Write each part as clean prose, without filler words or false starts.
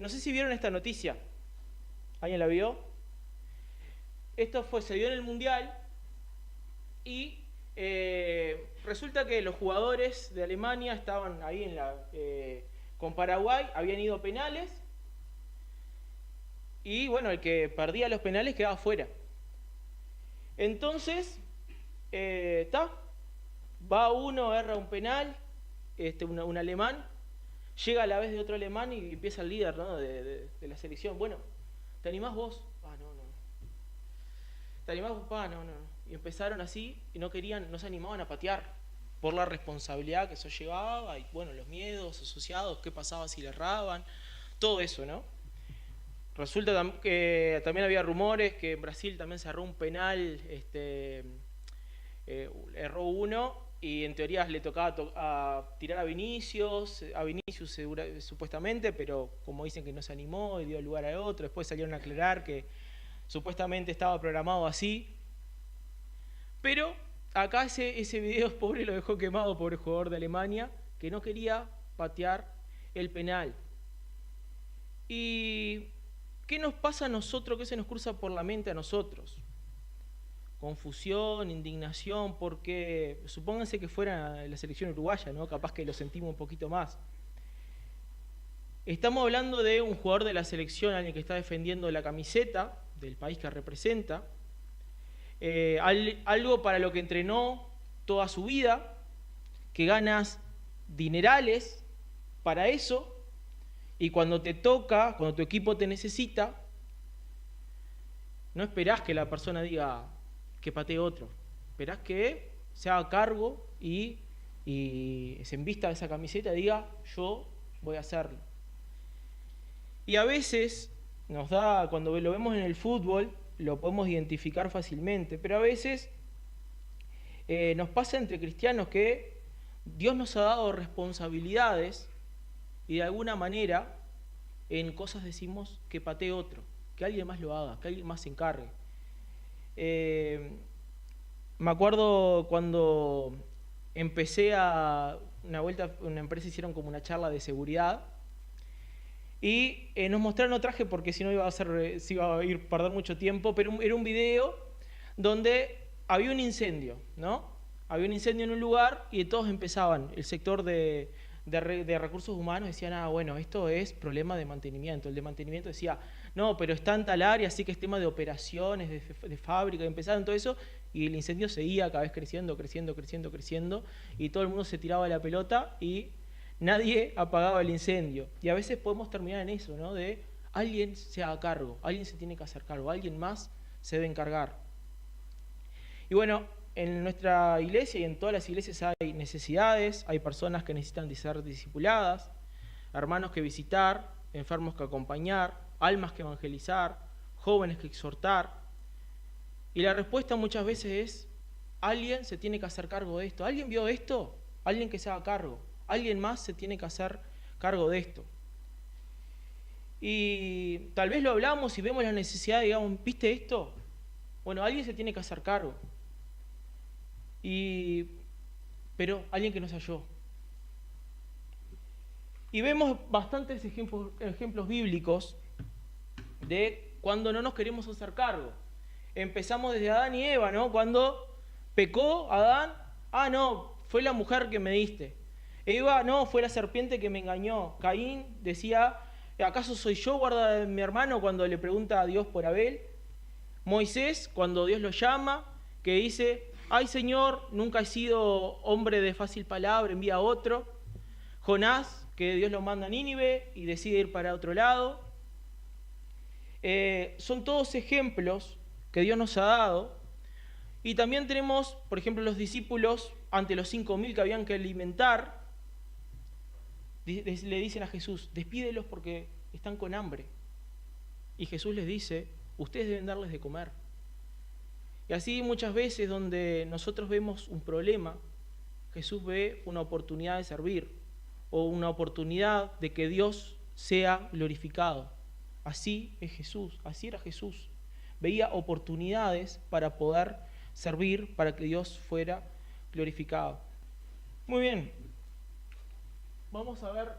no sé si vieron esta noticia. ¿Alguien la vio? Esto se dio en el Mundial y resulta que los jugadores de Alemania estaban ahí con Paraguay, habían ido a penales y bueno, el que perdía los penales quedaba fuera. Entonces, va uno, erra un penal, un alemán, llega a la vez de otro alemán y empieza el líder, ¿no? de la selección. Bueno, ¿te animás vos? No. ¿Te animás vos? No. Y empezaron así y no se animaban a patear por la responsabilidad que eso llevaba y bueno, los miedos asociados, qué pasaba si le erraban, todo eso, ¿no? Resulta que también había rumores que en Brasil también se erró un penal, erró uno y en teoría le tocaba tirar a Vinicius supuestamente, pero como dicen que no se animó y dio lugar a otro, después salieron a aclarar que supuestamente estaba programado así. Pero acá ese video pobre lo dejó quemado por el jugador de Alemania que no quería patear el penal. ¿Y qué nos pasa a nosotros? ¿Qué se nos cruza por la mente a nosotros? Confusión, indignación, porque supónganse que fuera la selección uruguaya, ¿no? Capaz que lo sentimos un poquito más. Estamos hablando de un jugador de la selección, alguien que está defendiendo la camiseta del país que representa, algo para lo que entrenó toda su vida, que ganas dinerales para eso, y cuando te toca, cuando tu equipo te necesita, no esperás que la persona diga que patee otro, esperás que se haga cargo y se envista de esa camiseta y diga, yo voy a hacerlo. Y a veces nos da, cuando lo vemos en el fútbol, lo podemos identificar fácilmente, pero a veces nos pasa entre cristianos que Dios nos ha dado responsabilidades y de alguna manera en cosas decimos que patee otro, que alguien más lo haga, que alguien más se encargue. Me acuerdo cuando empecé una empresa hicieron como una charla de seguridad y nos mostraron traje porque si no se iba a ir a perder mucho tiempo, pero era un video donde había un incendio, ¿no? Había un incendio en un lugar y todos empezaban, el sector de recursos humanos decían, bueno, esto es problema de mantenimiento. El de mantenimiento decía, no, pero está en tal área, así que es tema de operaciones, de fábrica, empezaron todo eso, y el incendio seguía cada vez creciendo, y todo el mundo se tiraba la pelota y nadie apagaba el incendio. Y a veces podemos terminar en eso, ¿no? De alguien se haga cargo, alguien se tiene que hacer cargo, alguien más se debe encargar. Y bueno, en nuestra iglesia y en todas las iglesias hay necesidades, hay personas que necesitan ser discipuladas, hermanos que visitar, enfermos que acompañar, almas que evangelizar, jóvenes que exhortar. Y la respuesta muchas veces es, alguien se tiene que hacer cargo de esto. ¿Alguien vio esto? Alguien que se haga cargo. Alguien más se tiene que hacer cargo de esto. Y tal vez lo hablamos y vemos la necesidad, digamos, ¿viste esto? Bueno, alguien se tiene que hacer cargo. Pero alguien que no sea yo. Y vemos bastantes ejemplos bíblicos de cuando no nos queremos hacer cargo. Empezamos desde Adán y Eva, ¿no? Cuando pecó Adán, no, fue la mujer que me diste. Eva, no, fue la serpiente que me engañó. Caín decía, ¿acaso soy yo guarda de mi hermano? Cuando le pregunta a Dios por Abel. Moisés, cuando Dios lo llama, que dice, ay Señor, nunca he sido hombre de fácil palabra, envía a otro. Jonás, que Dios lo manda a Nínive y decide ir para otro lado. Son todos ejemplos que Dios nos ha dado. Y también tenemos, por ejemplo, los discípulos ante los 5.000 que habían que alimentar, le dicen a Jesús, despídelos porque están con hambre. Y Jesús les dice, ustedes deben darles de comer. Y así muchas veces donde nosotros vemos un problema, Jesús ve una oportunidad de servir o una oportunidad de que Dios sea glorificado. Así es Jesús, así era Jesús. Veía oportunidades para poder servir, para que Dios fuera glorificado. Muy bien. Vamos a ver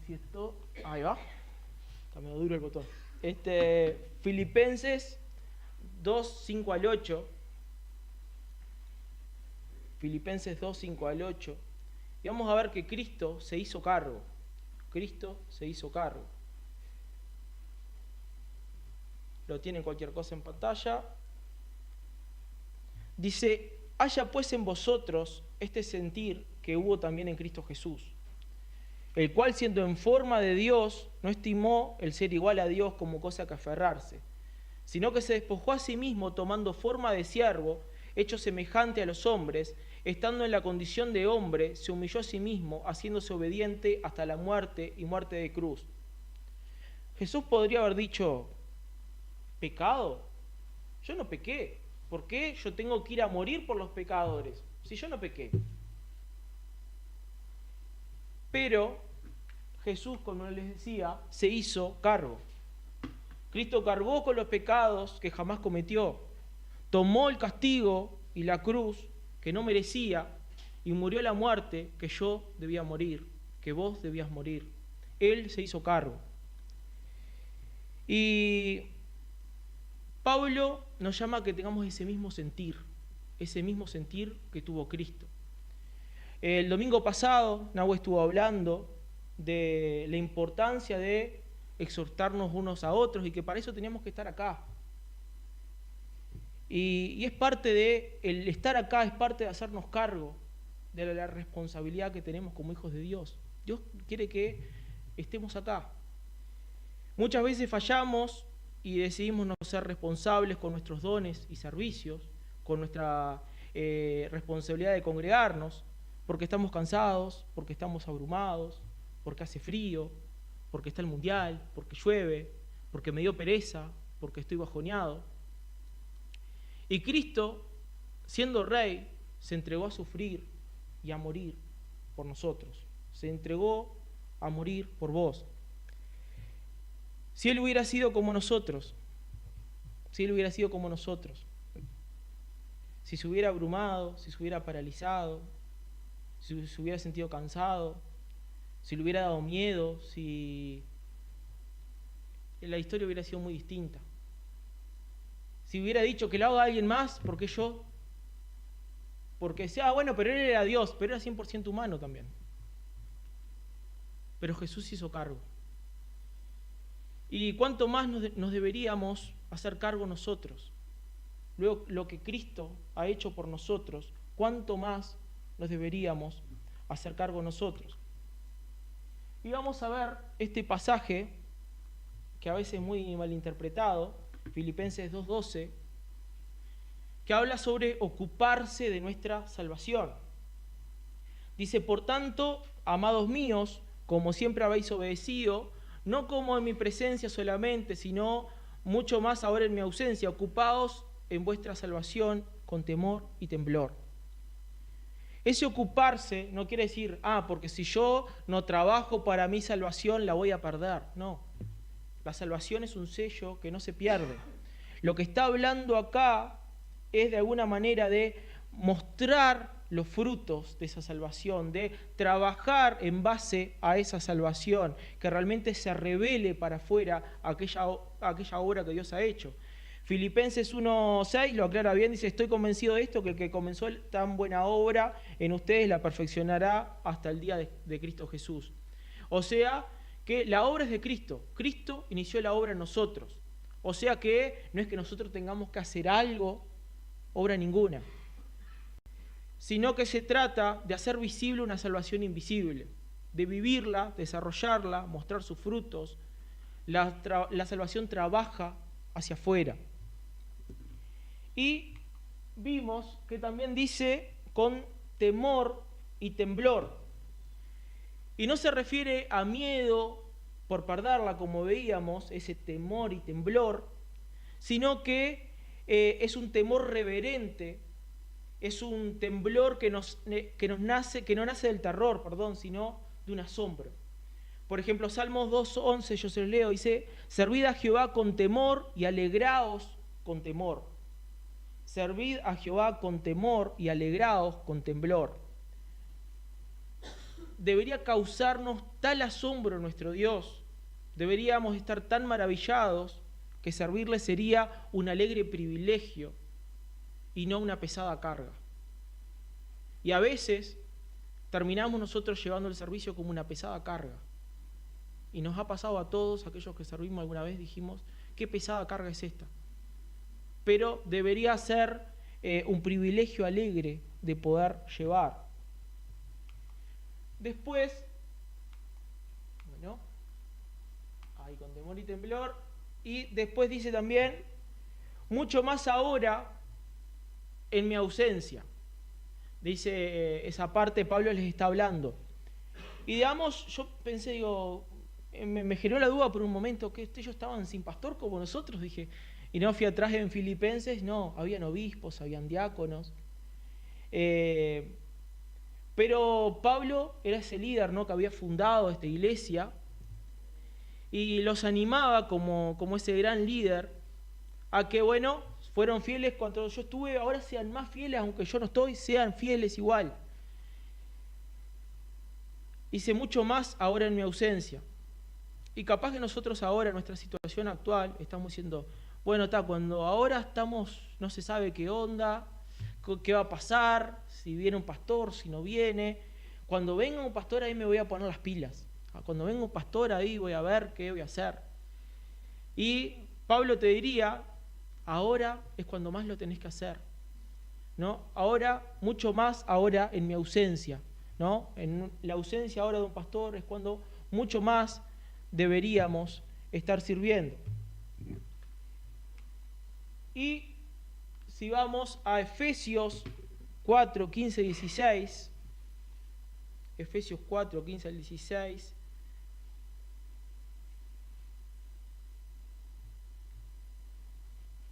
si esto... Ahí va. Está medio duro el botón. Filipenses 2, 5 al 8. Filipenses 2, 5 al 8. Y vamos a ver que Cristo se hizo cargo. Cristo se hizo cargo. Lo tienen cualquier cosa en pantalla. Dice, haya pues en vosotros este sentir que hubo también en Cristo Jesús, el cual siendo en forma de Dios, no estimó el ser igual a Dios como cosa que aferrarse, sino que se despojó a sí mismo tomando forma de siervo, hecho semejante a los hombres, estando en la condición de hombre, se humilló a sí mismo, haciéndose obediente hasta la muerte y muerte de cruz. Jesús podría haber dicho, ¿pecado? Yo no pequé. ¿Por qué yo tengo que ir a morir por los pecadores? Si yo no pequé. Pero Jesús, como les decía, se hizo cargo. Cristo cargó con los pecados que jamás cometió. Tomó el castigo y la cruz que no merecía y murió la muerte que yo debía morir, que vos debías morir. Él se hizo cargo. Y Pablo nos llama a que tengamos ese mismo sentir que tuvo Cristo. El domingo pasado, Nahue estuvo hablando de la importancia de exhortarnos unos a otros y que para eso teníamos que estar acá. Y es parte de, el estar acá es parte de hacernos cargo de la responsabilidad que tenemos como hijos de Dios. Dios quiere que estemos acá. Muchas veces fallamos y decidimos no ser responsables con nuestros dones y servicios, con nuestra responsabilidad de congregarnos, porque estamos cansados, porque estamos abrumados, porque hace frío, porque está el mundial, porque llueve, porque me dio pereza, porque estoy bajoneado. Y Cristo, siendo Rey, se entregó a sufrir y a morir por nosotros. Se entregó a morir por vos. Si Él hubiera sido como nosotros, si se hubiera abrumado, si se hubiera paralizado, si se hubiera sentido cansado, si le hubiera dado miedo, si la historia hubiera sido muy distinta. Si hubiera dicho que lo haga alguien más, ¿por qué yo? Porque decía, bueno, pero Él era Dios, pero era 100% humano también. Pero Jesús hizo cargo. Y cuánto más nos deberíamos hacer cargo nosotros. Luego, lo que Cristo ha hecho por nosotros, cuánto más nos deberíamos hacer cargo nosotros. Y vamos a ver este pasaje, que a veces es muy malinterpretado, Filipenses 2:12, que habla sobre ocuparse de nuestra salvación. Dice, por tanto, amados míos, como siempre habéis obedecido, no como en mi presencia solamente, sino mucho más ahora en mi ausencia, ocupaos en vuestra salvación con temor y temblor. Ese ocuparse no quiere decir, porque si yo no trabajo para mi salvación la voy a perder. No, la salvación es un sello que no se pierde. Lo que está hablando acá es de alguna manera de mostrar los frutos de esa salvación, de trabajar en base a esa salvación, que realmente se revele para afuera aquella obra que Dios ha hecho. Filipenses 1:6 lo aclara bien, dice, estoy convencido de esto, que el que comenzó tan buena obra en ustedes la perfeccionará hasta el día de Cristo Jesús. O sea, que la obra es de Cristo. Cristo inició la obra en nosotros. O sea que no es que nosotros tengamos que hacer algo, obra ninguna, sino que se trata de hacer visible una salvación invisible, de vivirla, desarrollarla, mostrar sus frutos. La salvación trabaja hacia afuera. Y vimos que también dice con temor y temblor. Y no se refiere a miedo por perderla, como veíamos, ese temor y temblor, sino que es un temor reverente, es un temblor que no nace del terror, sino de un asombro. Por ejemplo, Salmos 2:11, yo se los leo, dice, servid a Jehová con temor y alegraos con temor. Servid a Jehová con temor y alegraos con temblor. Debería causarnos tal asombro nuestro Dios, deberíamos estar tan maravillados que servirle sería un alegre privilegio y no una pesada carga. Y a veces terminamos nosotros llevando el servicio como una pesada carga. Y nos ha pasado a todos aquellos que servimos alguna vez, dijimos, qué pesada carga es esta. Pero debería ser un privilegio alegre de poder llevar. Después, bueno, ahí con temor y temblor, y después dice también, mucho más ahora en mi ausencia. Dice esa parte, Pablo les está hablando. Y digamos, yo pensé, digo, me generó la duda por un momento, que ellos estaban sin pastor como nosotros, dije, y no fui atrás en Filipenses, no, habían obispos, habían diáconos. Pero Pablo era ese líder, ¿no?, que había fundado esta iglesia y los animaba como ese gran líder a que, bueno, fueron fieles cuando yo estuve, ahora sean más fieles, aunque yo no estoy, sean fieles igual. Hice mucho más ahora en mi ausencia. Y capaz que nosotros ahora, en nuestra situación actual, estamos diciendo, bueno, cuando ahora estamos, no se sabe qué onda, qué va a pasar, si viene un pastor, si no viene. Cuando venga un pastor ahí me voy a poner las pilas. Cuando venga un pastor ahí voy a ver qué voy a hacer. Y Pablo te diría, ahora es cuando más lo tenés que hacer, ¿no? Ahora, mucho más ahora en mi ausencia, ¿no? En la ausencia ahora de un pastor es cuando mucho más deberíamos estar sirviendo. Y si vamos a Efesios 4, 15, 16, Efesios 4, 15 al 16,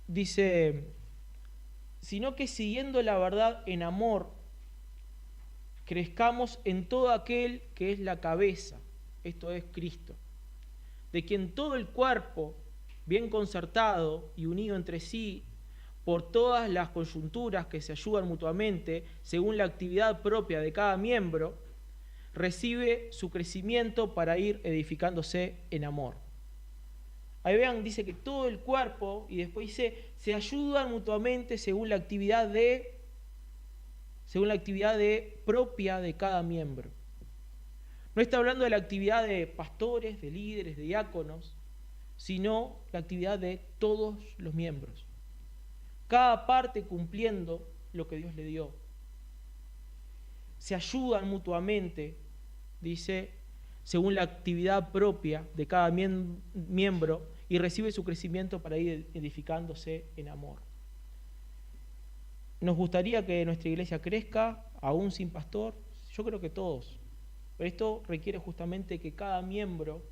dice, sino que siguiendo la verdad en amor, crezcamos en todo aquel que es la cabeza, esto es Cristo, de quien todo el cuerpo, bien concertado y unido entre sí, por todas las coyunturas que se ayudan mutuamente, según la actividad propia de cada miembro, recibe su crecimiento para ir edificándose en amor. Ahí vean, dice que todo el cuerpo, y después dice, se ayudan mutuamente según la actividad propia de cada miembro. No está hablando de la actividad de pastores, de líderes, de diáconos, sino la actividad de todos los miembros. Cada parte cumpliendo lo que Dios le dio. Se ayudan mutuamente, dice, según la actividad propia de cada miembro y recibe su crecimiento para ir edificándose en amor. ¿Nos gustaría que nuestra iglesia crezca aún sin pastor? Yo creo que todos. Pero esto requiere justamente que cada miembro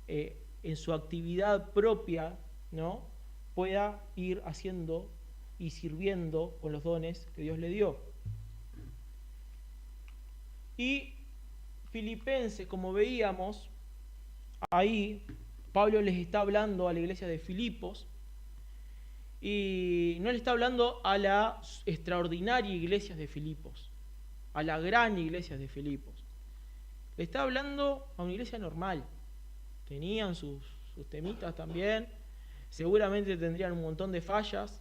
en su actividad propia, ¿no?, pueda ir haciendo y sirviendo con los dones que Dios le dio. Y Filipenses, como veíamos, ahí Pablo les está hablando a la iglesia de Filipos y no le está hablando a la extraordinaria iglesia de Filipos, a la gran iglesia de Filipos. Le está hablando a una iglesia normal. Tenían sus temitas también, seguramente tendrían un montón de fallas.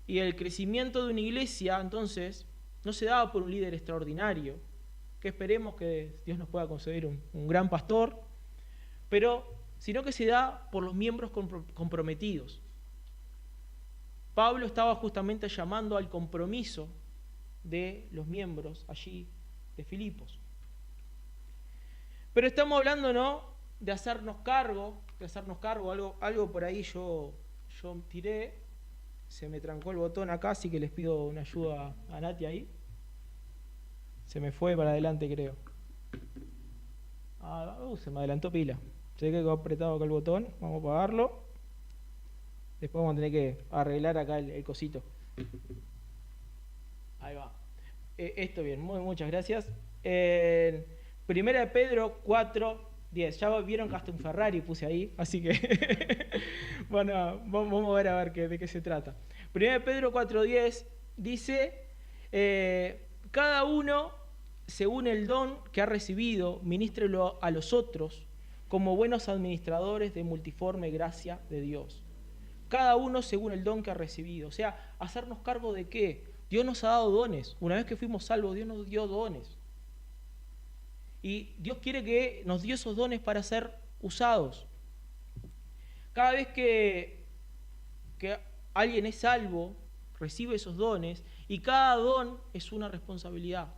Y el crecimiento de una iglesia, entonces, no se daba por un líder extraordinario, que esperemos que Dios nos pueda conceder un gran pastor, pero sino que se da por los miembros comprometidos. Pablo estaba justamente llamando al compromiso de los miembros allí de Filipos. Pero estamos hablando, ¿no?, de hacernos cargo, algo por ahí yo tiré, se me trancó el botón acá, así que les pido una ayuda a Nati ahí. Se me fue para adelante, creo. Se me adelantó pila. Se ve que quedó apretado acá el botón, vamos a apagarlo. Después vamos a tener que arreglar acá el cosito. Ahí va. Esto bien, muchas gracias. Primera de Pedro 4:10. Ya vieron que hasta un Ferrari puse ahí, así que bueno, vamos a ver de qué se trata. Primera de Pedro 4:10 dice, cada uno, según el don que ha recibido, ministrelo a los otros como buenos administradores de multiforme gracia de Dios. Cada uno según el don que ha recibido. O sea, hacernos cargo de qué. Dios nos ha dado dones. Una vez que fuimos salvos, Dios nos dio dones. Y Dios quiere que nos dio esos dones para ser usados. Cada vez que alguien es salvo, recibe esos dones, y cada don es una responsabilidad.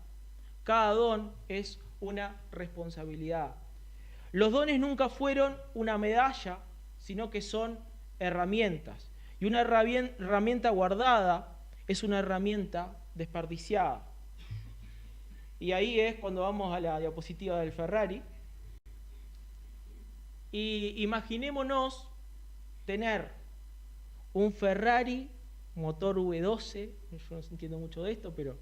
Cada don es una responsabilidad. Los dones nunca fueron una medalla, sino que son herramientas. Y una herramienta guardada es una herramienta desperdiciada. Y ahí es cuando vamos a la diapositiva del Ferrari. Y imaginémonos tener un Ferrari motor V12, yo no entiendo mucho de esto, pero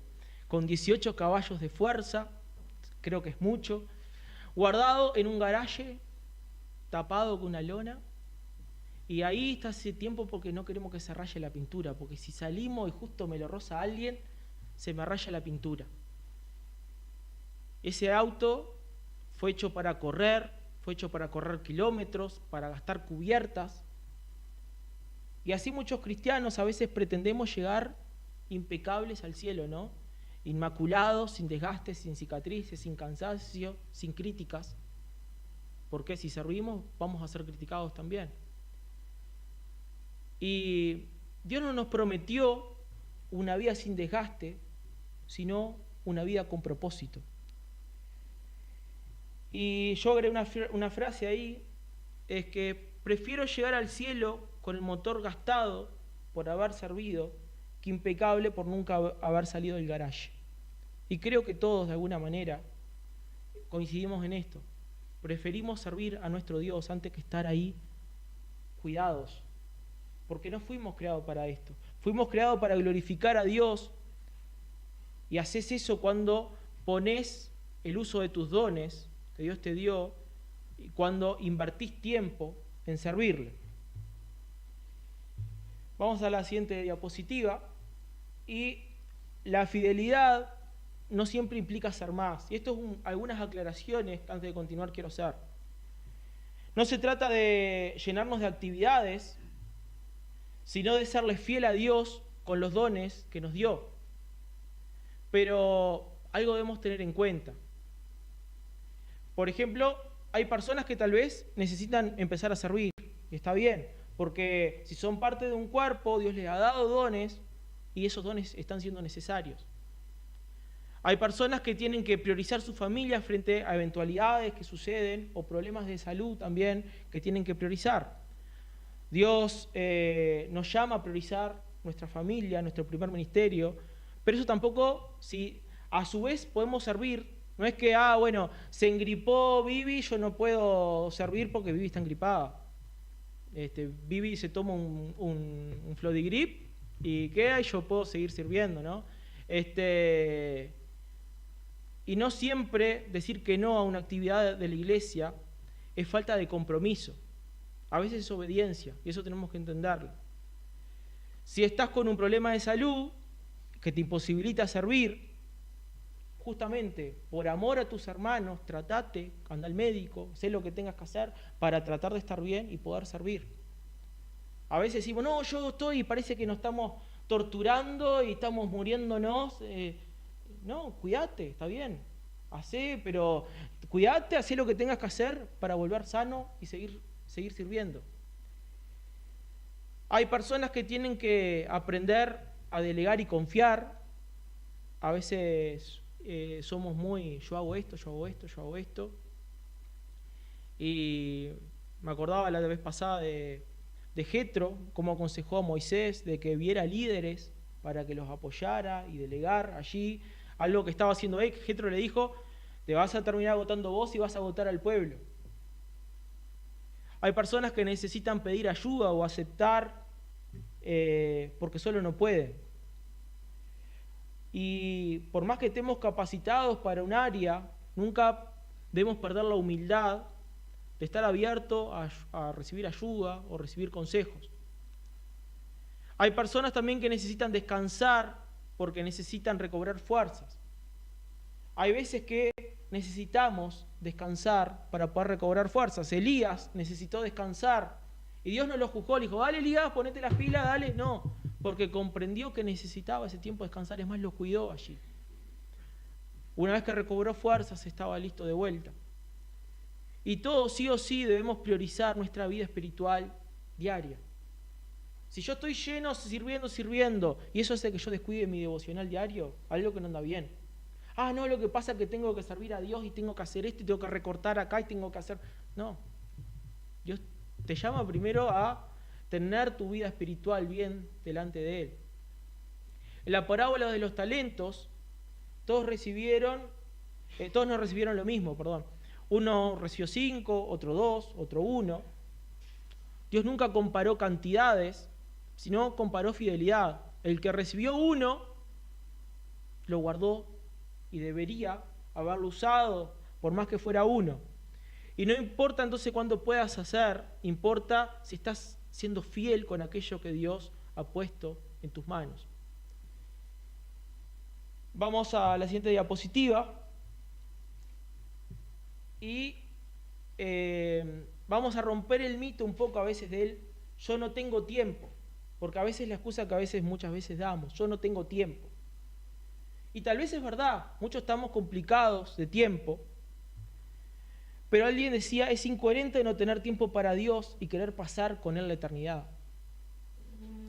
con 18 caballos de fuerza, creo que es mucho, guardado en un garaje, tapado con una lona, y ahí está hace tiempo porque no queremos que se raye la pintura, porque si salimos y justo me lo roza alguien, se me raya la pintura. Ese auto fue hecho para correr kilómetros, para gastar cubiertas. Y así muchos cristianos a veces pretendemos llegar impecables al cielo, ¿no? Inmaculados, sin desgastes, sin cicatrices, sin cansancio, sin críticas. Porque si servimos, vamos a ser criticados también. Y Dios no nos prometió una vida sin desgaste, sino una vida con propósito. Y yo agregué una frase ahí, es que prefiero llegar al cielo con el motor gastado por haber servido, que impecable por nunca haber salido del garaje. Y creo que todos de alguna manera coincidimos en esto. Preferimos servir a nuestro Dios antes que estar ahí cuidados, porque no fuimos creados para esto. Fuimos creados para glorificar a Dios, y haces eso cuando pones el uso de tus dones que Dios te dio y cuando invertís tiempo en servirle. Vamos a la siguiente diapositiva. Y la fidelidad no siempre implica ser más. Y esto es algunas aclaraciones que antes de continuar quiero hacer. No se trata de llenarnos de actividades, sino de serle fiel a Dios con los dones que nos dio. Pero algo debemos tener en cuenta. Por ejemplo, hay personas que tal vez necesitan empezar a servir, y está bien, porque si son parte de un cuerpo, Dios les ha dado dones, y esos dones están siendo necesarios. Hay personas que tienen que priorizar su familia frente a eventualidades que suceden, o problemas de salud también que tienen que priorizar. Dios nos llama a priorizar nuestra familia, nuestro primer ministerio, pero eso tampoco, si a su vez podemos servir. No es que, se engripó Vivi, yo no puedo servir porque Vivi está engripada. Vivi se toma un Flodigrip y queda y yo puedo seguir sirviendo, ¿no? Y no siempre decir que no a una actividad de la iglesia es falta de compromiso. A veces es obediencia, y eso tenemos que entenderlo. Si estás con un problema de salud que te imposibilita servir, justamente por amor a tus hermanos, tratate, anda al médico, sé lo que tengas que hacer para tratar de estar bien y poder servir. A veces decimos, no, yo estoy y parece que nos estamos torturando y estamos muriéndonos. No, cuídate, está bien. Pero cuídate, hacé lo que tengas que hacer para volver sano y seguir sirviendo. Hay personas que tienen que aprender a delegar y confiar. A veces somos muy, yo hago esto. Y me acordaba la vez pasada de Jetro, cómo aconsejó a Moisés de que viera líderes para que los apoyara y delegar allí. Algo que estaba haciendo él, Jetro le dijo, te vas a terminar agotando vos y vas a agotar al pueblo. Hay personas que necesitan pedir ayuda o aceptar porque solo no pueden. Y por más que estemos capacitados para un área, nunca debemos perder la humildad de estar abierto a recibir ayuda o recibir consejos. Hay personas también que necesitan descansar porque necesitan recobrar fuerzas. Hay veces que necesitamos descansar para poder recobrar fuerzas. Elías necesitó descansar y Dios no lo juzgó, le dijo, dale Elías, ponete las pilas, dale. No, porque comprendió que necesitaba ese tiempo de descansar, es más, lo cuidó allí. Una vez que recobró fuerzas, estaba listo de vuelta. Y todos sí o sí debemos priorizar nuestra vida espiritual diaria. Si yo estoy lleno, sirviendo, y eso hace que yo descuide mi devocional diario, algo que no anda bien. Ah, no, lo que pasa es que tengo que servir a Dios y tengo que hacer esto y tengo que recortar acá y tengo que hacer... No, Dios te llama primero a tener tu vida espiritual bien delante de Él. En la parábola de los talentos, todos no recibieron lo mismo, perdón. Uno recibió 5, otro 2, otro 1. Dios nunca comparó cantidades, sino comparó fidelidad. El que recibió 1, lo guardó y debería haberlo usado, por más que fuera 1. Y no importa entonces cuánto puedas hacer, importa si estás siendo fiel con aquello que Dios ha puesto en tus manos. Vamos a la siguiente diapositiva y vamos a romper el mito un poco a veces del yo no tengo tiempo, porque a veces la excusa que muchas veces damos, yo no tengo tiempo. Y tal vez es verdad, muchos estamos complicados de tiempo, pero alguien decía, es incoherente no tener tiempo para Dios y querer pasar con Él la eternidad.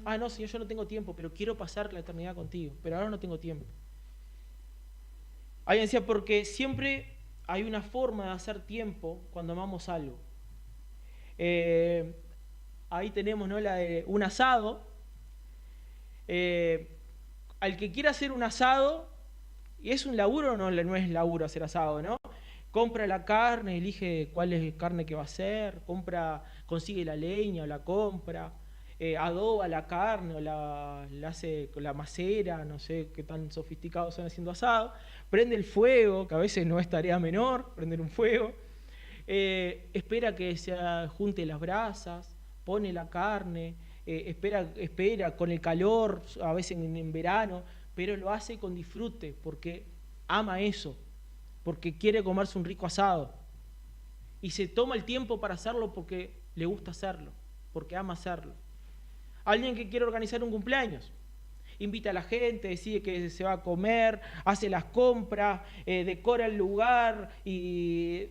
Ah, no, Señor, yo no tengo tiempo, pero quiero pasar la eternidad contigo, pero ahora no tengo tiempo. Alguien decía, porque siempre hay una forma de hacer tiempo cuando amamos algo. Ahí tenemos, ¿no?, la de un asado. Al que quiera hacer un asado, ¿y es un laburo o no es laburo hacer asado, no? Compra la carne, elige cuál es la carne que va a hacer, consigue la leña o la compra, adoba la carne o la hace con la macera, no sé qué tan sofisticados son haciendo asado, prende el fuego, que a veces no es tarea menor, prender un fuego, espera que se junte las brasas, pone la carne, espera con el calor, a veces en verano, pero lo hace con disfrute porque ama eso, porque quiere comerse un rico asado. Y se toma el tiempo para hacerlo porque le gusta hacerlo, porque ama hacerlo. Alguien que quiere organizar un cumpleaños, invita a la gente, decide que se va a comer, hace las compras, decora el lugar y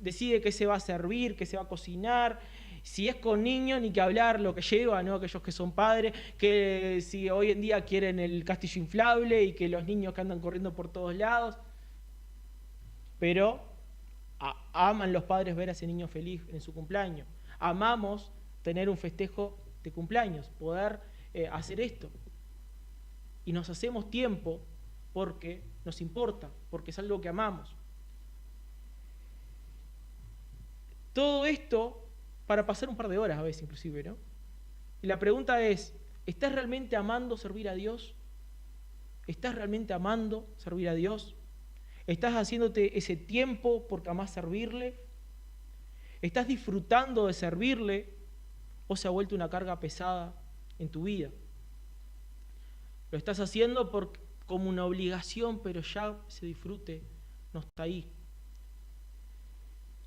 decide qué se va a servir, qué se va a cocinar. Si es con niños, ni que hablar lo que lleva, ¿no? Aquellos que son padres, que si hoy en día quieren el castillo inflable y que los niños que andan corriendo por todos lados. Pero aman los padres ver a ese niño feliz en su cumpleaños. Amamos tener un festejo de cumpleaños, poder hacer esto. Y nos hacemos tiempo porque nos importa, porque es algo que amamos. Todo esto para pasar un par de horas a veces inclusive, ¿no? Y la pregunta es, ¿estás realmente amando servir a Dios? ¿Estás realmente amando servir a Dios? ¿Estás haciéndote ese tiempo porque amás servirle? ¿Estás disfrutando de servirle o se ha vuelto una carga pesada en tu vida? Lo estás haciendo como una obligación, pero ya ese disfrute no está ahí.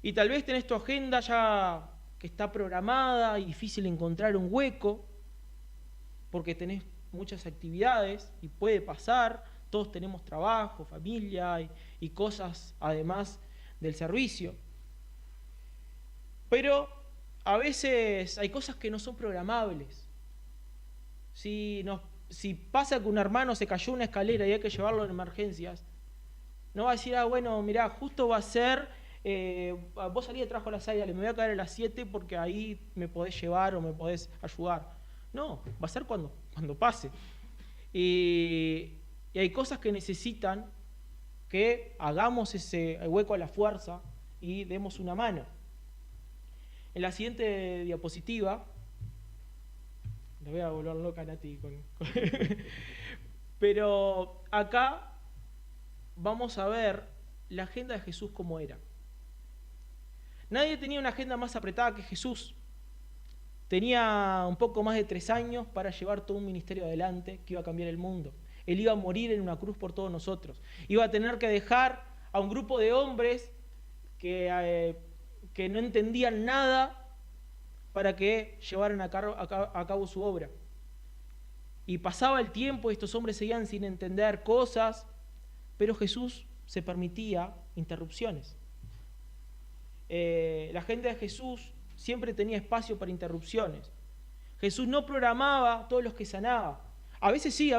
Y tal vez tenés tu agenda ya que está programada y difícil encontrar un hueco porque tenés muchas actividades y puede pasar, todos tenemos trabajo, familia y cosas además del servicio. Pero a veces hay cosas que no son programables. Si pasa que un hermano se cayó una escalera y hay que llevarlo en emergencias, no va a decir, bueno, mirá, justo va a ser... vos salís de trabajo a las 6, dale, me voy a caer a las 7 porque ahí me podés llevar o me podés ayudar. No, va a ser cuando pase. Y hay cosas que necesitan que hagamos ese hueco a la fuerza y demos una mano. En la siguiente diapositiva, la voy a volver loca a Nati pero acá vamos a ver la agenda de Jesús como era. Nadie tenía una agenda más apretada que Jesús. Tenía un poco más de 3 años para llevar todo un ministerio adelante que iba a cambiar el mundo. Él iba a morir en una cruz por todos nosotros. Iba a tener que dejar a un grupo de hombres que no entendían nada para que llevaran a cabo su obra. Y pasaba el tiempo y estos hombres seguían sin entender cosas, pero Jesús se permitía interrupciones. La gente de Jesús siempre tenía espacio para interrupciones. Jesús no programaba todos los que sanaba. A veces sí,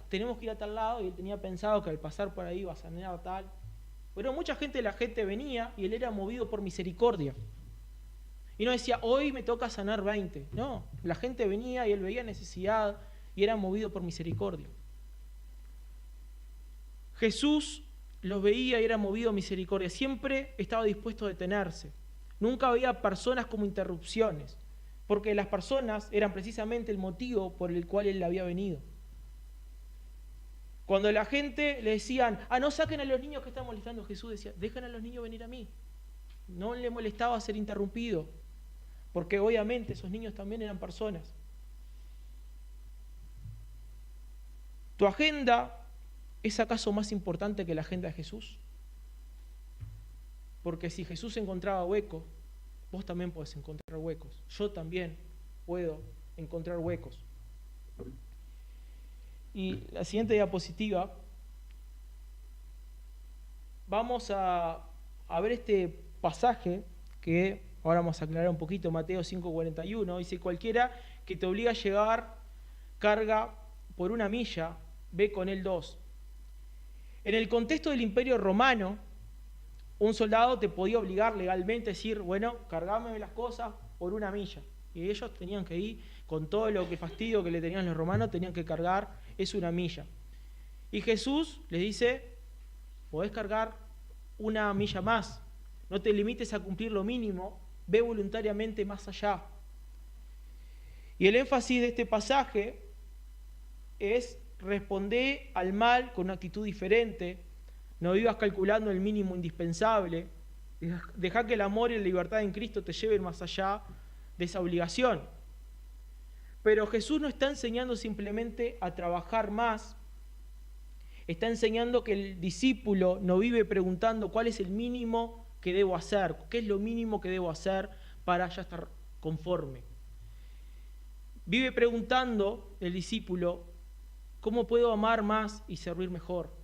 tenemos que ir a tal lado, y él tenía pensado que al pasar por ahí iba a sanar tal. Pero mucha gente, la gente venía y él era movido por misericordia. Y no decía, hoy me toca sanar 20. No, la gente venía y él veía necesidad y era movido por misericordia. Jesús los veía y era movido a misericordia. Siempre estaba dispuesto a detenerse. Nunca veía personas como interrupciones, porque las personas eran precisamente el motivo por el cual él había venido. Cuando la gente le decían, no saquen a los niños que están molestando, Jesús decía, dejen a los niños venir a mí. No le molestaba ser interrumpido, porque obviamente esos niños también eran personas. ¿Tu agenda es acaso más importante que la agenda de Jesús? Porque si Jesús encontraba huecos, vos también podés encontrar huecos. Yo también puedo encontrar huecos. Y la siguiente diapositiva, vamos a ver este pasaje que ahora vamos a aclarar un poquito, Mateo 5:41, dice, cualquiera que te obliga a llevar carga por 1 milla, ve con él 2. En el contexto del Imperio Romano, un soldado te podía obligar legalmente a decir, bueno, cargame las cosas por 1 milla. Y ellos tenían que ir, con todo lo que fastidio que le tenían los romanos, tenían que cargar, es 1 milla. Y Jesús les dice, podés cargar 1 milla más. No te limites a cumplir lo mínimo, ve voluntariamente más allá. Y el énfasis de este pasaje es responder al mal con una actitud diferente. No vivas calculando el mínimo indispensable. Deja que el amor y la libertad en Cristo te lleven más allá de esa obligación. Pero Jesús no está enseñando simplemente a trabajar más. Está enseñando que el discípulo no vive preguntando cuál es el mínimo que debo hacer, qué es lo mínimo que debo hacer para ya estar conforme. Vive preguntando el discípulo, ¿cómo puedo amar más y servir mejor?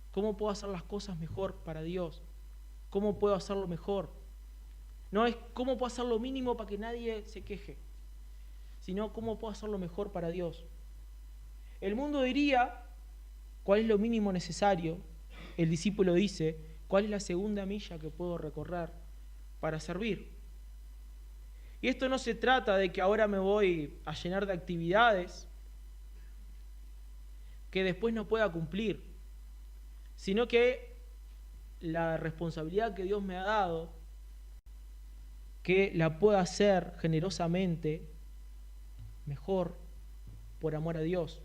¿Cómo puedo hacer las cosas mejor para Dios? ¿Cómo puedo hacerlo mejor? No es cómo puedo hacer lo mínimo para que nadie se queje, sino cómo puedo hacerlo mejor para Dios. El mundo diría cuál es lo mínimo necesario. El discípulo dice, ¿cuál es la 2ª milla que puedo recorrer para servir? Y esto no se trata de que ahora me voy a llenar de actividades que después no pueda cumplir, sino que la responsabilidad que Dios me ha dado, que la pueda hacer generosamente, mejor, por amor a Dios.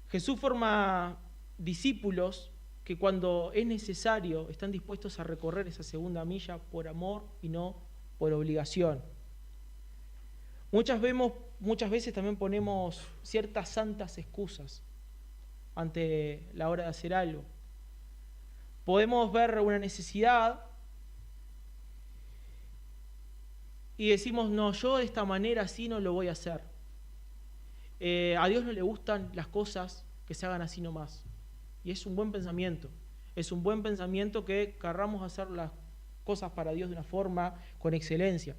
Jesús forma discípulos que cuando es necesario están dispuestos a recorrer esa 2ª milla por amor y no por obligación. Muchas veces también ponemos ciertas santas excusas ante la hora de hacer algo. Podemos ver una necesidad y decimos, no, yo de esta manera así no lo voy a hacer. A Dios no le gustan las cosas que se hagan así nomás. Y es un buen pensamiento. Es un buen pensamiento que querramos hacer las cosas para Dios de una forma con excelencia.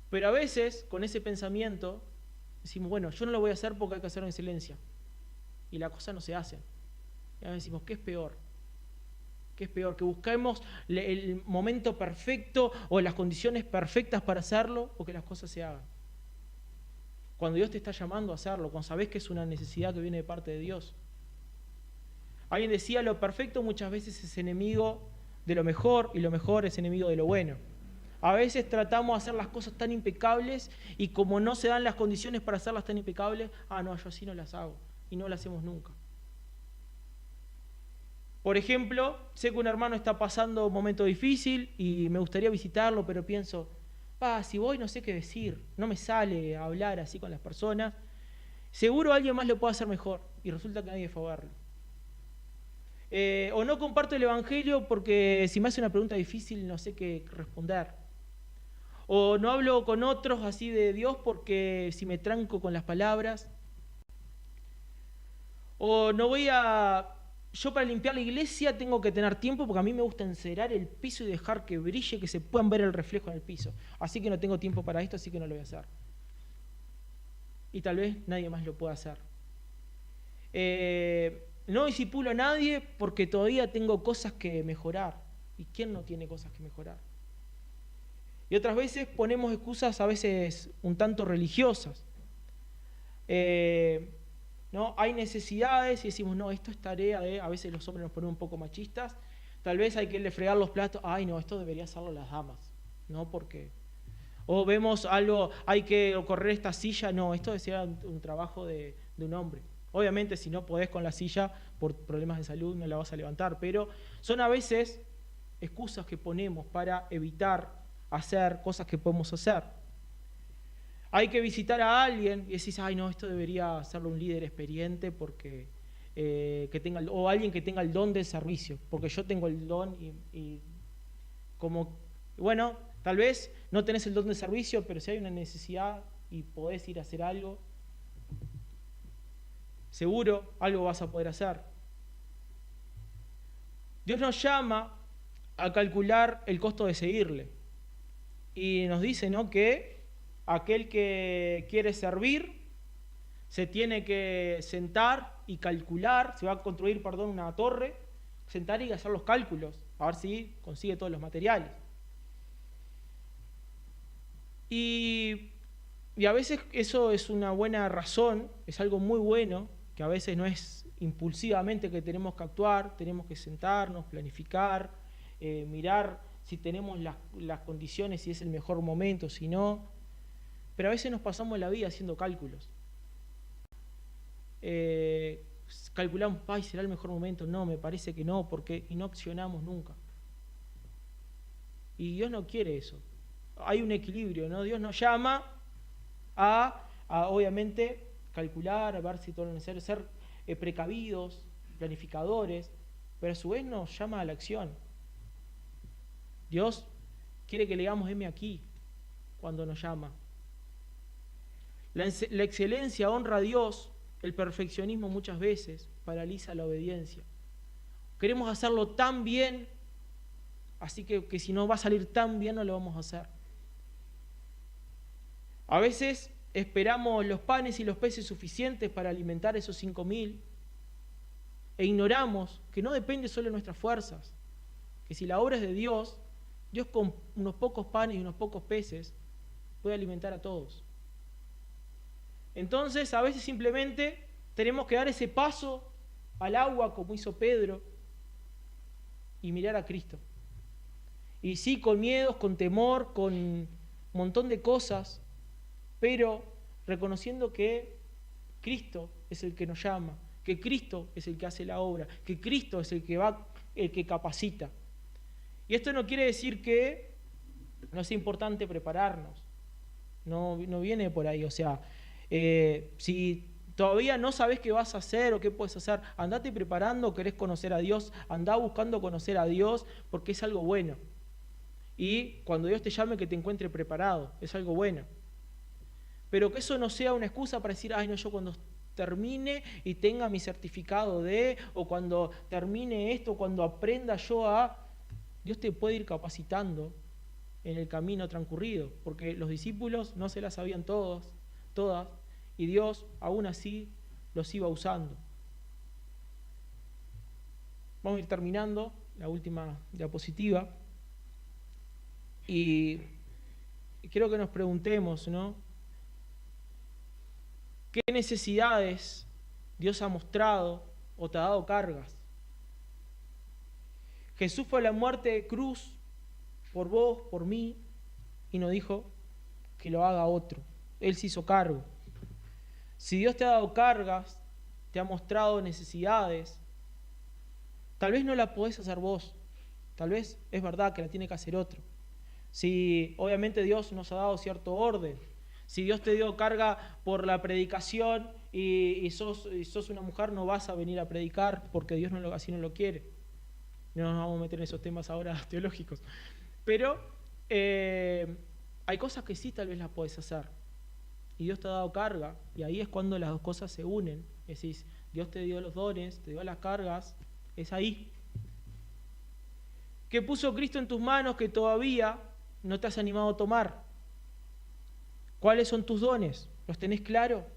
Pero a veces, con ese pensamiento, decimos, bueno, yo no lo voy a hacer porque hay que hacerlo en excelencia. Y las cosas no se hacen. Y a veces decimos, ¿qué es peor? ¿Qué es peor? ¿Que busquemos el momento perfecto o las condiciones perfectas para hacerlo o que las cosas se hagan? Cuando Dios te está llamando a hacerlo, cuando sabes que es una necesidad que viene de parte de Dios. Alguien decía, lo perfecto muchas veces es enemigo de lo mejor y lo mejor es enemigo de lo bueno. A veces tratamos de hacer las cosas tan impecables y como no se dan las condiciones para hacerlas tan impecables, no, yo así no las hago y no las hacemos nunca. Por ejemplo, sé que un hermano está pasando un momento difícil y me gustaría visitarlo, pero pienso, si voy no sé qué decir, no me sale hablar así con las personas. seguro alguien más lo puede hacer mejor y resulta que nadie fue a verlo. O no comparto el Evangelio porque si me hace una pregunta difícil no sé qué responder. O no hablo con otros así de Dios porque si me tranco con las palabras. O no voy a... Yo para limpiar la iglesia tengo que tener tiempo porque a mí me gusta encerar el piso y dejar que brille, que se puedan ver el reflejo en el piso. Así que no tengo tiempo para esto, así que no lo voy a hacer. Y tal vez nadie más lo pueda hacer. No disipulo a nadie porque todavía tengo cosas que mejorar. ¿Y quién no tiene cosas que mejorar? Y otras veces ponemos excusas a veces un tanto religiosas. ¿No? Hay necesidades y decimos, no, esto es tarea de... A veces los hombres nos ponemos un poco machistas. Tal vez hay que fregar los platos. Ay, no, esto debería hacerlo las damas. No, porque... O vemos algo, hay que correr esta silla. No, esto decía un trabajo de un hombre. Obviamente, si no podés con la silla, por problemas de salud, no la vas a levantar. Pero son a veces excusas que ponemos para evitar hacer cosas que podemos hacer. Hay que visitar a alguien y decís, ay, no, esto debería hacerlo un líder experiente porque que tenga, o alguien que tenga el don del servicio, porque yo tengo el don y como, bueno, tal vez no tenés el don de servicio, pero si hay una necesidad y podés ir a hacer algo, seguro algo vas a poder hacer. Dios nos llama a calcular el costo de seguirle. Y nos dice, ¿no?, que aquel que quiere servir se tiene que sentar y calcular, se va a construir, una torre, sentar y hacer los cálculos, a ver si consigue todos los materiales. Y a veces eso es una buena razón, es algo muy bueno, que a veces no es impulsivamente que tenemos que actuar, tenemos que sentarnos, planificar, mirar si tenemos las condiciones, si es el mejor momento, si no. Pero a veces nos pasamos la vida haciendo cálculos. Calculamos, ay, ¿será el mejor momento? No, me parece que no, y no accionamos nunca. Y Dios no quiere eso. Hay un equilibrio, ¿no? Dios nos llama a obviamente, calcular, a ver si todo lo necesario, ser precavidos, planificadores, pero a su vez nos llama a la acción. Dios quiere que le digamos, heme aquí, cuando nos llama. La excelencia honra a Dios, el perfeccionismo muchas veces paraliza la obediencia. Queremos hacerlo tan bien, así que si no va a salir tan bien no lo vamos a hacer. A veces esperamos los panes y los peces suficientes para alimentar esos 5.000 e ignoramos que no depende solo de nuestras fuerzas, que si la obra es de Dios, Dios con unos pocos panes y unos pocos peces puede alimentar a todos. Entonces, a veces simplemente tenemos que dar ese paso al agua como hizo Pedro y mirar a Cristo. Y sí, con miedos, con temor, con un montón de cosas, pero reconociendo que Cristo es el que nos llama, que Cristo es el que hace la obra, que Cristo es el que capacita. Y esto no quiere decir que no sea importante prepararnos, no viene por ahí, o sea, si todavía no sabes qué vas a hacer o qué puedes hacer, andate preparando, querés conocer a Dios, andá buscando conocer a Dios porque es algo bueno. Y cuando Dios te llame que te encuentre preparado, es algo bueno. Pero que eso no sea una excusa para decir, ay no, yo cuando termine y tenga mi certificado o cuando termine esto, cuando aprenda yo Dios te puede ir capacitando en el camino transcurrido, porque los discípulos no se las sabían todas, y Dios aún así los iba usando. Vamos a ir terminando la última diapositiva y quiero que nos preguntemos, ¿no? ¿Qué necesidades Dios ha mostrado o te ha dado cargas? Jesús fue a la muerte de cruz por vos, por mí, y no dijo que lo haga otro. Él se hizo cargo. Si Dios te ha dado cargas, te ha mostrado necesidades, tal vez no la podés hacer vos, tal vez es verdad que la tiene que hacer otro. Si obviamente Dios nos ha dado cierto orden, Si Dios te dio carga por la predicación y sos una mujer, no vas a venir a predicar porque Dios así no lo quiere. No nos vamos a meter en esos temas ahora teológicos. Pero hay cosas que sí tal vez las podés hacer. Y Dios te ha dado carga. Y ahí es cuando las dos cosas se unen. Decís, Dios te dio los dones, te dio las cargas. Es ahí. ¿Qué puso Cristo en tus manos que todavía no te has animado a tomar? ¿Cuáles son tus dones? ¿Los tenés claro?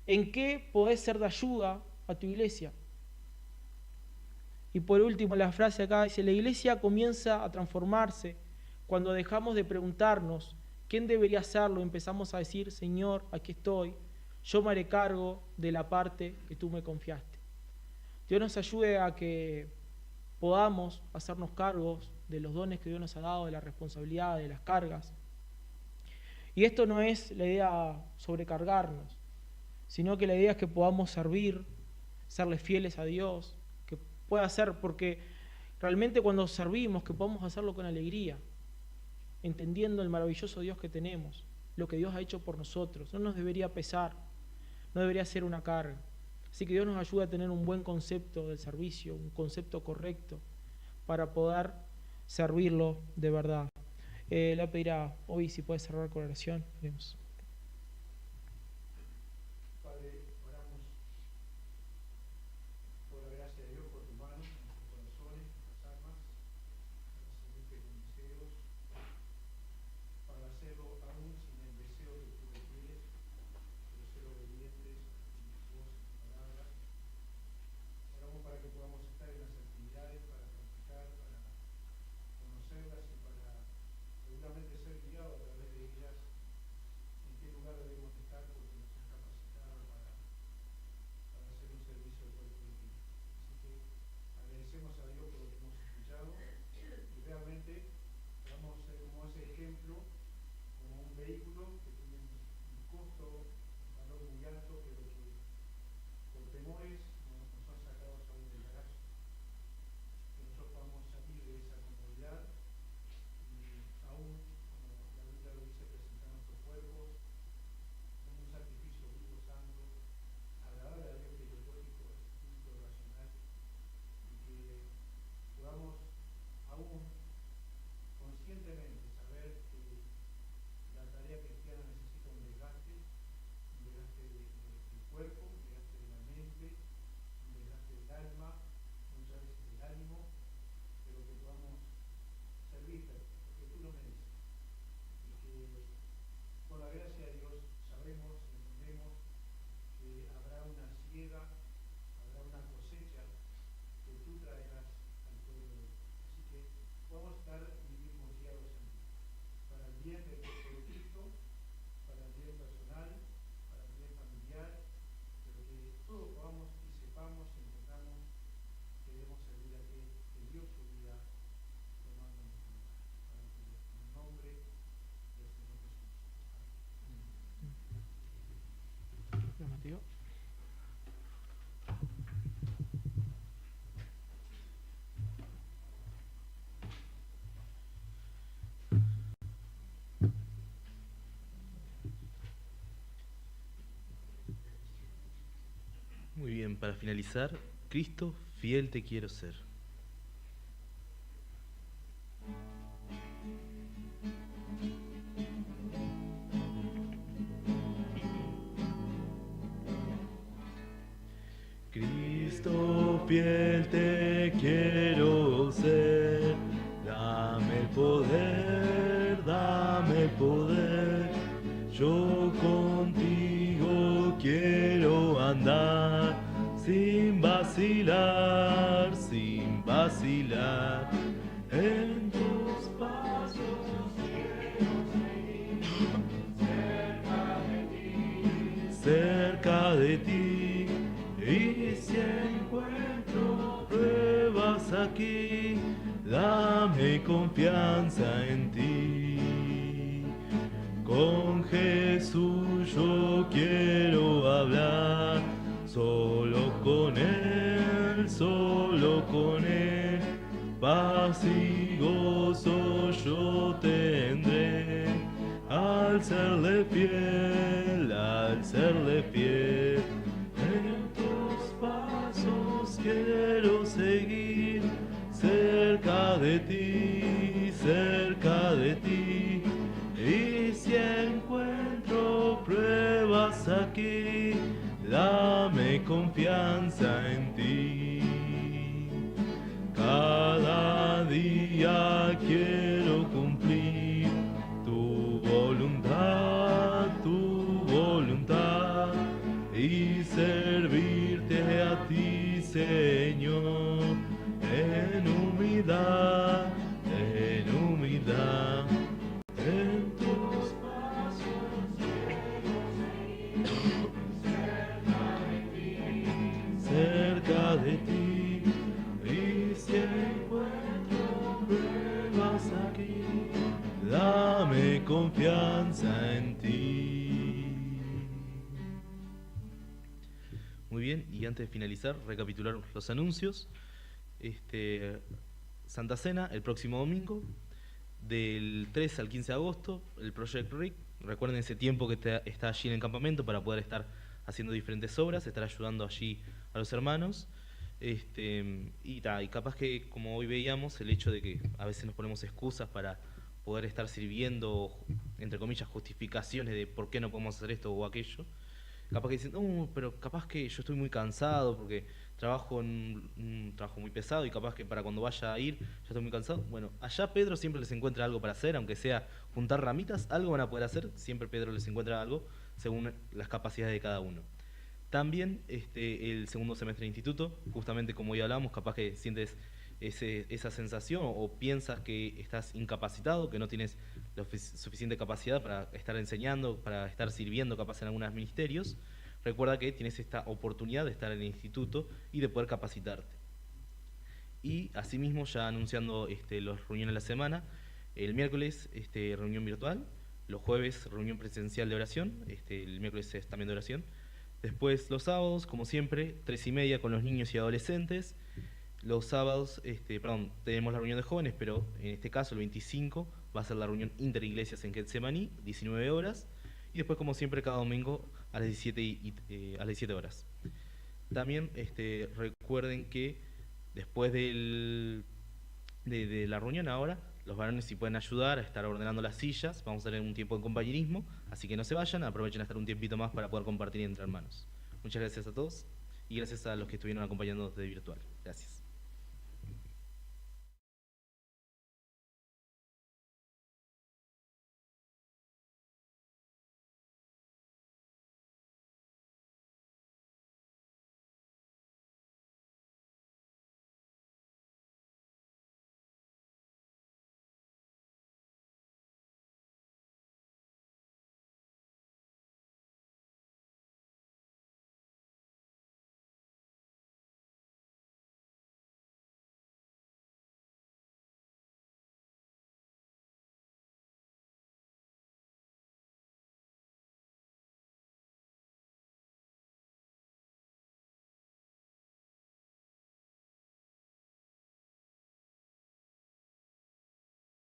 ¿En qué podés ser de ayuda a tu iglesia? Y por último, la frase acá dice, la iglesia comienza a transformarse cuando dejamos de preguntarnos quién debería hacerlo y empezamos a decir, Señor, aquí estoy, yo me haré cargo de la parte que tú me confiaste. Dios nos ayude a que podamos hacernos cargos de los dones que Dios nos ha dado, de la responsabilidad, de las cargas. Y esto no es la idea sobrecargarnos, sino que la idea es que podamos servir, serles fieles a Dios, que pueda ser, porque realmente cuando servimos, que podamos hacerlo con alegría, entendiendo el maravilloso Dios que tenemos, lo que Dios ha hecho por nosotros. No nos debería pesar, no debería ser una carga. Así que Dios nos ayuda a tener un buen concepto del servicio, un concepto correcto, para poder servirlo de verdad. Le voy a pedir a Obi si puede cerrar con oración. Oremos. Padre, oramos por la gracia de Dios, por tu mano, en nuestros corazones, en nuestras almas, para servirte con deseos, para hacerlo aún sin el deseo que tú requieres, pero ser obedientes a tu voz y tu palabra. Oramos para que podamos estar en las actividades, para practicar, para conocerlas y para seguramente ser guiados a través de ellas en qué lugar debemos estar porque nos has capacitado para hacer un servicio al cuerpo de Cristo. Así que agradecemos a Dios por lo que hemos escuchado y realmente vamos a ser como ese ejemplo, como un vehículo que tiene un costo, un valor muy alto, pero que por temores nos han sacado aún del garaje. Que nosotros podamos salir de esa comodidad y aún, como la Biblia lo dice, presentar nuestros cuerpos como un sacrificio vivo, santo, agradable a Dios, que es lo lógico, justo, racional, y que podamos aún conscientemente saber que la tarea cristiana necesita un desgaste del cuerpo, un desgaste de la mente, un desgaste del alma, muchas veces del ánimo, pero que podamos servirte, porque tú lo mereces. Y que con la gracia de Dios sabemos, entendemos que habrá una siega, habrá una cosecha que tú traerás al pueblo de Dios. Así que podamos estar y vivir confiados en ti, para el bien del cuerpo de Cristo, para el bien personal, para el bien familiar, pero que todos podamos y sepamos y entendamos que debemos servir a aquel que dio su vida tomando nuestro lugar. Para que en el nombre del Señor Jesús. Gracias, Mateo. Muy bien, para finalizar, Cristo, fiel te quiero ser. Cristo, fiel te quiero ser, dame el poder, yo contigo quiero andar, sin vacilar, en tus pasos quiero seguir, cerca de ti, y si encuentro pruebas aquí, dame confianza en ti. Con Jesús yo quiero hablar, solo con Él, paz y gozo yo tendré, al serle serle fiel. En tus pasos quiero seguir, cerca de ti, cerca de ti. Y si encuentro pruebas aquí, dame confianza en ti. Cada día quiero cumplir tu voluntad, y servirte a ti, Señor, en humildad, en humildad. En tus pasos quiero seguir, cerca de ti, y si encuentro pruebas aquí, dame confianza en ti. Muy bien, y antes de finalizar, recapitular los anuncios. Santa Cena el próximo domingo, del 3 al 15 de agosto, el Project Rick. Recuerden ese tiempo que está allí en el campamento para poder estar haciendo diferentes obras, estar ayudando allí a los hermanos. Y capaz que, como hoy veíamos, el hecho de que a veces nos ponemos excusas para poder estar sirviendo, entre comillas, justificaciones de por qué no podemos hacer esto o aquello. Capaz que dicen, no, pero capaz que yo estoy muy cansado porque trabajo en un trabajo muy pesado y capaz que para cuando vaya a ir ya estoy muy cansado. Bueno, allá Pedro siempre les encuentra algo para hacer, aunque sea juntar ramitas, algo van a poder hacer, siempre Pedro les encuentra algo según las capacidades de cada uno. También el segundo semestre de instituto, justamente como ya hablábamos, capaz que sientes esa sensación o piensas que estás incapacitado, que no tienes la suficiente capacidad para estar enseñando, para estar sirviendo capaz en algunos ministerios. Recuerda que tienes esta oportunidad de estar en el instituto y de poder capacitarte. Y asimismo, ya anunciando las reuniones de la semana, el miércoles reunión virtual, los jueves reunión presencial de oración, el miércoles es también de oración. Después los sábados, como siempre, 3:30 con los niños y adolescentes. Los sábados, tenemos la reunión de jóvenes, pero en este caso, el 25, va a ser la reunión interiglesias en Getsemaní, 19 horas. Y después, como siempre, cada domingo a las 17 horas. También recuerden que después de la reunión ahora, los varones si pueden ayudar a estar ordenando las sillas, vamos a tener un tiempo de compañerismo, así que no se vayan, aprovechen a estar un tiempito más para poder compartir entre hermanos. Muchas gracias a todos y gracias a los que estuvieron acompañándonos de virtual. Gracias.